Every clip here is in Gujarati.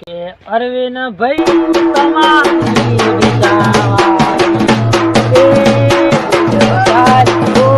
કે અરવિંદ ભાઈ તમારી વિચારવાળી એ ગુજરાતી બોલ.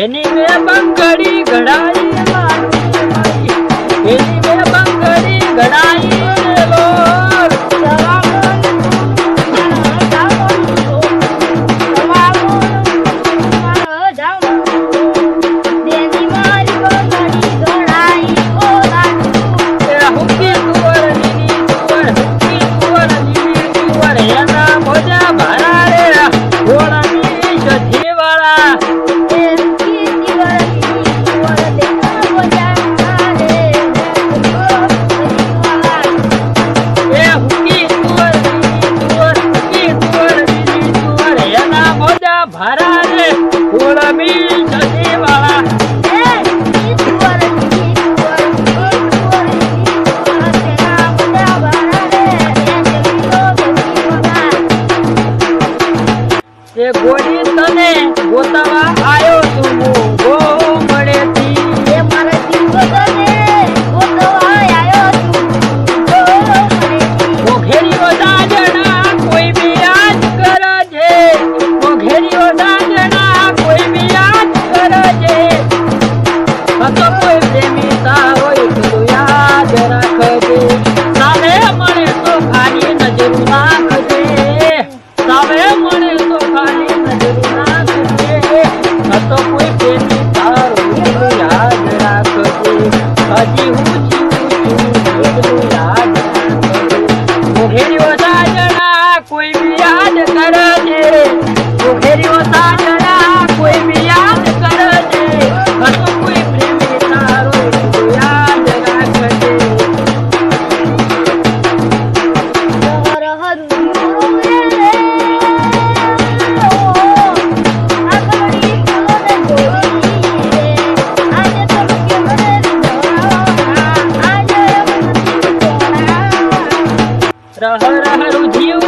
એની બે બંગડી ઘડાઈ મારી, એની બે બંગડી ઘડાઈ ગોળી તને ગોતાવા આયો તું ગો મળેથી એ મારા દીવો તને ગોતાવા આયો તું ગો મળેથી મોઘેરીઓ દાજણા કોઈ બી યાદ કરજે, મોઘેરીઓ દાજણા કોઈ બી યાદ કરજે. તો કોઈ પ્રેમી હોય તો યાદ રાખજે. સામે મળે તો ખાલી નજર નાખજે, સામે મળે તો ખાલી તો કોઈ પ્રેમી તારો યાદ રાખજે. હજી હું છું યાદ રાખજે. મોઘેરીઓ સાજણા કોઈ બી યાદ કરજે, મોઘેરીઓ સાજણા કોઈ બી યાદ કરજે. તો કોઈ પ્રેમી તારો યાદ રાખજે. રહરું જીવ